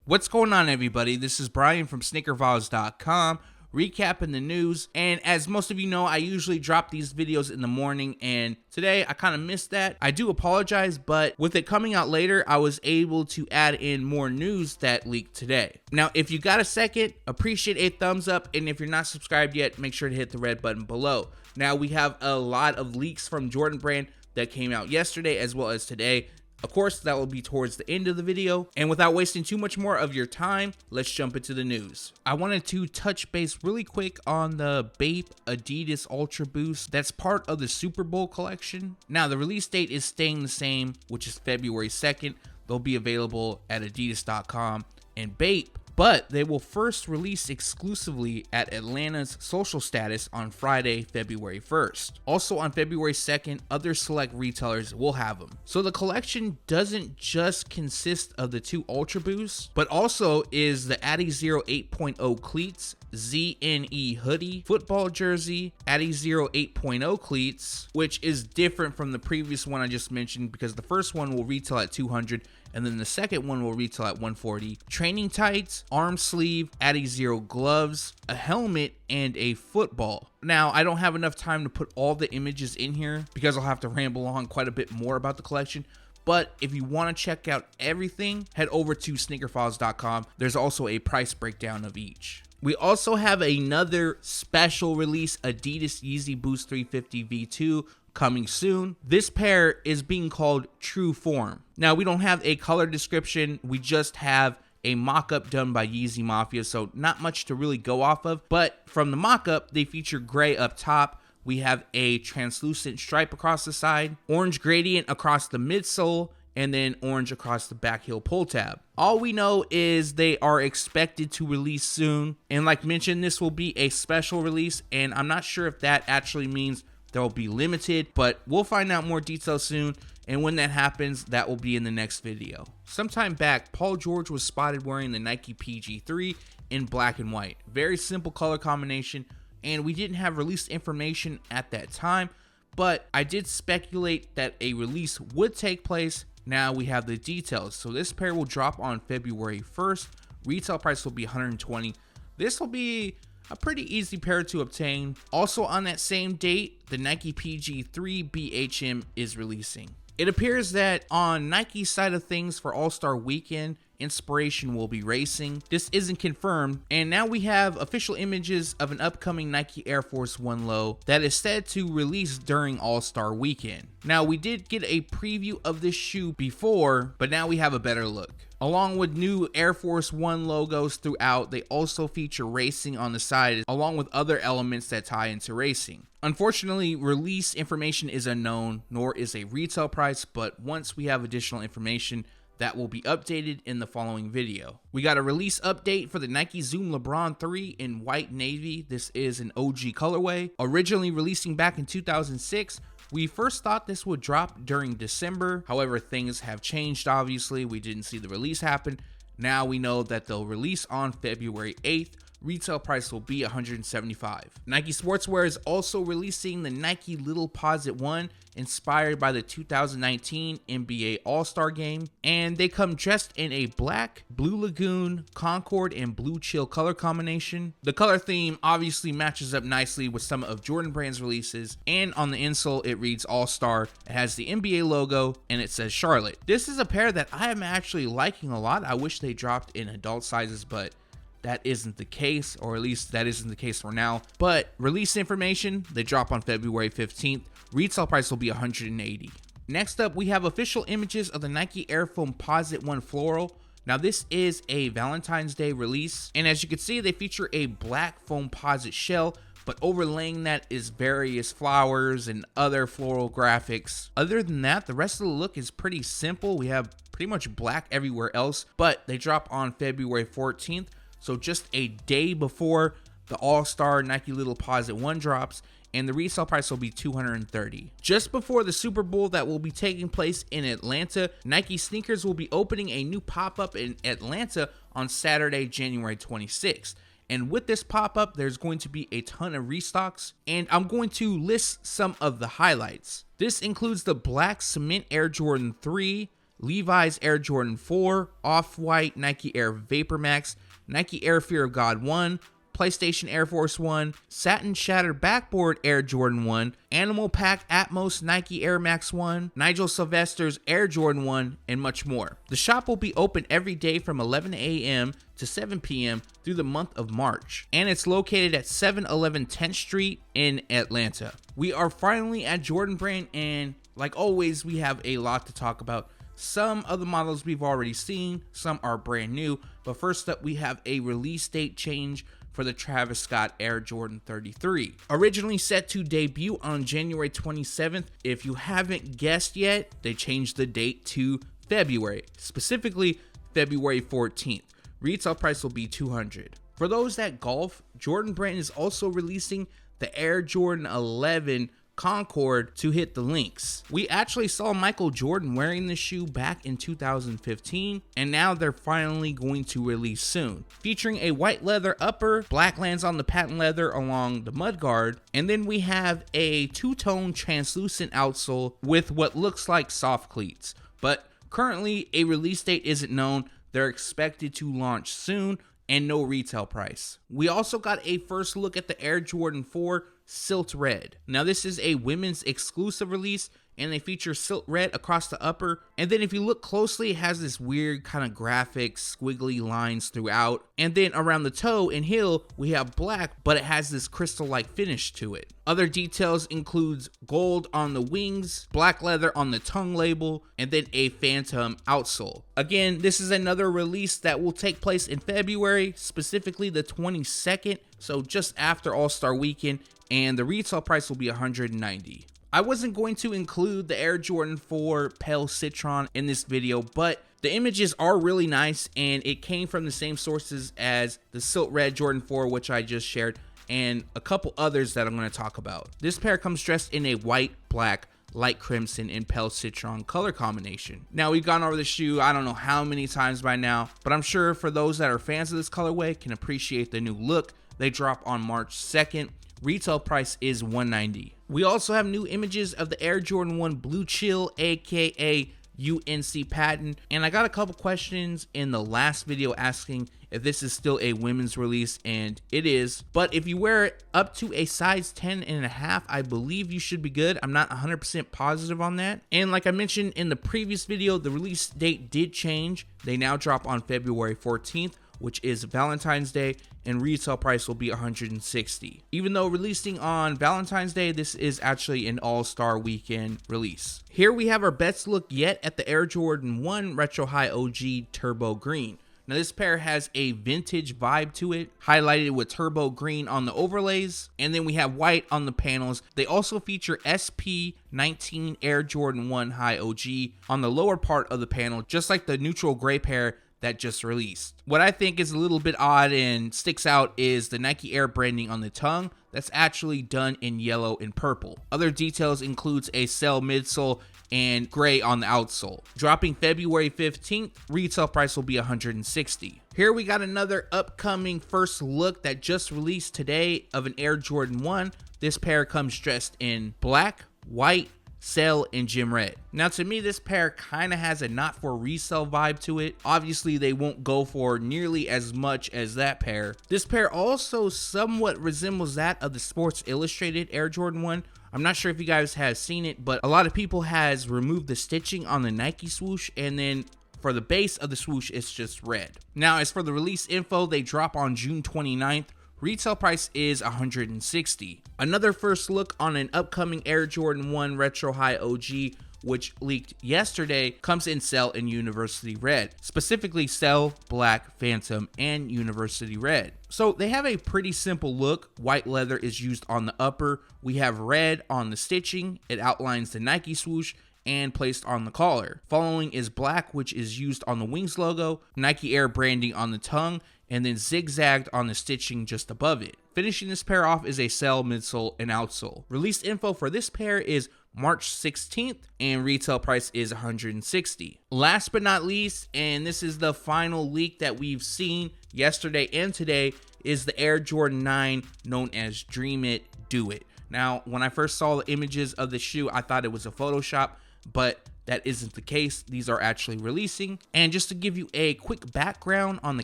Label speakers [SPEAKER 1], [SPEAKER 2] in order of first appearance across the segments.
[SPEAKER 1] What's going on, everybody? This is Brian from SneakerFiles.com, recapping the news. And as most of you know, I usually drop these videos in the morning, and today I kind of missed that. I do apologize, but with it coming out later, I was able to add in more news that leaked today. Now, if you got a second, appreciate a thumbs up, and if you're not subscribed yet, make sure to hit the red button below. Now, we have a lot of leaks from Jordan Brand that came out yesterday as well as today. Of course, that will be towards the end of the video. And without wasting too much more of your time, let's jump into the news. I wanted to touch base really quick on the Bape Adidas Ultra Boost that's part of the Super Bowl collection. Now, the release date is staying the same, which is February 2nd. They'll be available at Adidas.com and Bape, but they will first release exclusively at Atlanta's Social Status on Friday, February 1st. Also on February 2nd, other select retailers will have them. So the collection doesn't just consist of the two Ultra Boosts, but also is the Adizero 8.0 cleats, ZNE hoodie, football jersey, Adizero 8.0 cleats, which is different from the previous one I just mentioned because the first one will retail at $200 and then the second one will retail at $140. Training tights, arm sleeve, Adizero gloves, a helmet, and a football. Now, I don't have enough time to put all the images in here because I'll have to ramble on quite a bit more about the collection. But if you want to check out everything, head over to SneakerFiles.com. There's also a price breakdown of each. We also have another special release, Adidas Yeezy Boost 350 V2, coming soon. This pair is being called True Form. Now, we don't have a color description. We just have a mock-up done by Yeezy Mafia, so not much to really go off of. But from the mock-up, they feature gray up top. We have a translucent stripe across the side, orange gradient across the midsole, and then orange across the back heel pull tab. All we know is they are expected to release soon. And like mentioned, this will be a special release, and I'm not sure if that actually means they'll be limited, but we'll find out more details soon. And when that happens, that will be in the next video. Sometime back, Paul George was spotted wearing the Nike PG3 in black and white. Very simple color combination, and we didn't have release information at that time, but I did speculate that a release would take place. Now we have the details. So this pair will drop on February 1st. Retail price will be $120. This will be a pretty easy pair to obtain. Also on that same date, the Nike PG3 BHM is releasing. It appears that on Nike's side of things for All-Star Weekend, Inspiration will be racing. This isn't confirmed, and now we have official images of an upcoming Nike Air Force One low that is said to release during All-Star Weekend. Now, we did get a preview of this shoe before, but now we have a better look. Along with new Air Force One logos throughout, they also feature racing on the side, along with other elements that tie into racing. Unfortunately, release information is unknown, nor is a retail price, but once we have additional information, that will be updated in the following video. We got a release update for the Nike Zoom LeBron 3 in white navy. This is an OG colorway. Originally releasing back in 2006, we first thought this would drop during December. However, things have changed, obviously. We didn't see the release happen. Now we know that they'll release on February 8th. Retail price will be $175. Nike Sportswear is also releasing the Nike Posite One, inspired by the 2019 NBA All-Star Game, and they come dressed in a black, blue lagoon, Concord, and blue chill color combination. The color theme obviously matches up nicely with some of Jordan Brand's releases, and on the insole it reads All-Star. It has the NBA logo and it says Charlotte. This is a pair that I am actually liking a lot. I wish they dropped in adult sizes, but that isn't the case, or at least that isn't the case for now. But release information, they drop on February 15th. Retail price will be $180. Next up, we have official images of the Nike Air Foamposite One Floral. Now this is a Valentine's Day release, and as you can see, they feature a black Foamposite shell, but overlaying that is various flowers and other floral graphics. Other than that, the rest of the look is pretty simple. We have pretty much black everywhere else, but they drop on February 14th. So just a day before the All-Star Nike Posite One drops, and the resale price will be $230. Just before the Super Bowl that will be taking place in Atlanta, Nike Sneakers will be opening a new pop-up in Atlanta on Saturday, January 26th. And with this pop-up, there's going to be a ton of restocks, and I'm going to list some of the highlights. This includes the black cement Air Jordan 3, Levi's Air Jordan 4, Off-White Nike Air Vapor Max, Nike Air Fear of God 1, PlayStation Air Force 1, Satin Shattered Backboard Air Jordan 1, Animal Pack Atmos Nike Air Max 1, Nigel Sylvester's Air Jordan 1, and much more. The shop will be open every day from 11 a.m. to 7 p.m. through the month of March, and it's located at 711 10th Street in Atlanta. We are finally at Jordan Brand, and like always, we have a lot to talk about. Some of the models we've already seen, some are brand new, but first up we have a release date change for the Travis Scott Air Jordan 33. Originally set to debut on January 27th, if you haven't guessed yet, they changed the date to February, specifically February 14th. Retail price will be $200. For those that golf, Jordan Brand is also releasing the Air Jordan 11 Concord to hit the links. We actually saw Michael Jordan wearing the shoe back in 2015, and now they're finally going to release soon. Featuring a white leather upper, black lands on the patent leather along the mudguard, and then we have a two-tone translucent outsole with what looks like soft cleats. But currently, a release date isn't known. They're expected to launch soon, and no retail price. We also got a first look at the Air Jordan 4 Silt Red. Now this is a women's exclusive release, and they feature Silt Red across the upper, and then if you look closely, it has this weird kind of graphic squiggly lines throughout, and then around the toe and heel we have black, but it has this crystal-like finish to it. Other details includes gold on the wings, black leather on the tongue label, and then a phantom outsole. Again, this is another release that will take place in February, specifically the 22nd, so just after All-Star Weekend, and the retail price will be $190. I wasn't going to include the Air Jordan 4 Pale Citron in this video, but the images are really nice, and it came from the same sources as the Silt Red Jordan 4, which I just shared, and a couple others that I'm going to talk about. This pair comes dressed in a white, black, light crimson, and pale citron color combination. Now, we've gone over the shoe I don't know how many times by now, but I'm sure for those that are fans of this colorway can appreciate the new look. They drop on March 2nd. Retail price is $190. We also have new images of the Air Jordan 1 Blue Chill, aka UNC patent, and I got a couple questions in the last video asking if this is still a women's release, and it is. But if you wear it up to a size 10.5, I believe you should be good. I'm not 100% positive on that. And like I mentioned in the previous video, the release date did change. They now drop on February 14th, which is Valentine's Day, and retail price will be $160. Even though releasing on Valentine's Day, this is actually an all-star weekend release. Here we have our best look yet at the Air Jordan 1 Retro High OG Turbo Green. Now this pair has a vintage vibe to it, highlighted with turbo green on the overlays, and then we have white on the panels. They also feature SP19 Air Jordan 1 High OG on the lower part of the panel, just like the neutral gray pair that just released. What I think is a little bit odd and sticks out is the Nike Air branding on the tongue. That's actually done in yellow and purple. Other details includes a cell midsole and gray on the outsole. Dropping February 15th, retail price will be $160. Here we got another upcoming first look that just released today of an Air Jordan 1. This pair comes dressed in black, white, cell, and gym red. Now to me, this pair kind of has a not for resale vibe to it. Obviously they won't go for nearly as much as that pair. This pair also somewhat resembles that of the Sports Illustrated Air Jordan 1. I'm not sure if you guys have seen it, but a lot of people has removed the stitching on the Nike swoosh, and then for the base of the swoosh it's just red. Now as for the release info, they drop on June 29th. Retail price is $160. Another first look on an upcoming Air Jordan 1 Retro High OG, which leaked yesterday, comes in cell and University Red. Specifically cell, black, phantom, and University Red. So they have a pretty simple look. White leather is used on the upper. We have red on the stitching. It outlines the Nike swoosh and placed on the collar. Following is black, which is used on the wings logo, Nike Air branding on the tongue, and then zigzagged on the stitching just above it. Finishing this pair off is a cell, midsole, and outsole. Release info for this pair is March 16th, and retail price is $160. Last but not least, and this is the final leak that we've seen yesterday and today, is the Air Jordan 9 known as Dream It, Do It. Now, when I first saw the images of the shoe, I thought it was a Photoshop, but that isn't the case. These are actually releasing. And just to give you a quick background on the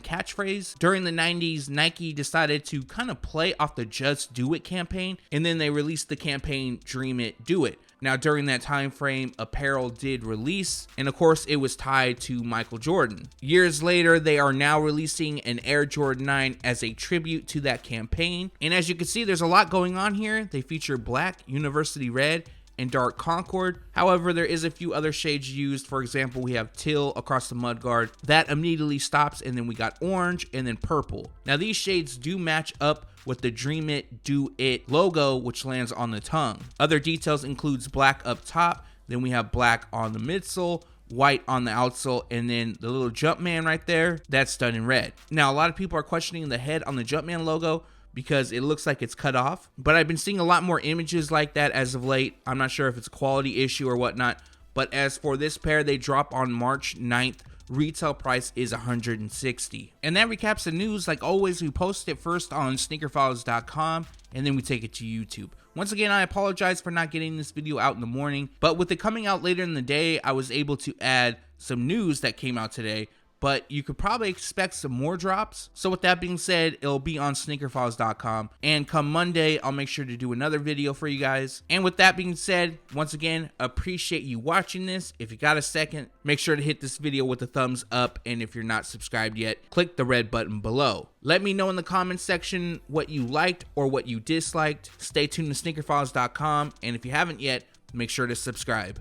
[SPEAKER 1] catchphrase, during the 90s, Nike decided to kind of play off the Just Do It campaign, and then they released the campaign Dream It, Do It. Now, during that time frame, apparel did release, and of course, it was tied to Michael Jordan. Years later, they are now releasing an Air Jordan 9 as a tribute to that campaign. And as you can see, there's a lot going on here. They feature black, university red, and dark Concord. However, there is a few other shades used. For example, we have teal across the mudguard. That immediately stops, and then we got orange and then purple. Now, these shades do match up with the Dream It, Do It logo, which lands on the tongue. Other details includes black up top, then we have black on the midsole, white on the outsole, and then the little Jumpman right there, that's done in red. Now, a lot of people are questioning the head on the Jumpman logo because it looks like it's cut off, but I've been seeing a lot more images like that as of late. I'm not sure if it's a quality issue or whatnot, but as for this pair, they drop on March 9th. Retail price is $160. And that recaps the news. Like always, we post it first on SneakerFiles.com, and then we take it to YouTube. Once again, I apologize for not getting this video out in the morning, but with it coming out later in the day, I was able to add some news that came out today. But you could probably expect some more drops. So with that being said, it'll be on SneakerFiles.com. And come Monday, I'll make sure to do another video for you guys. And with that being said, once again, appreciate you watching this. If you got a second, make sure to hit this video with a thumbs up. And if you're not subscribed yet, click the red button below. Let me know in the comments section what you liked or what you disliked. Stay tuned to SneakerFiles.com. And if you haven't yet, make sure to subscribe.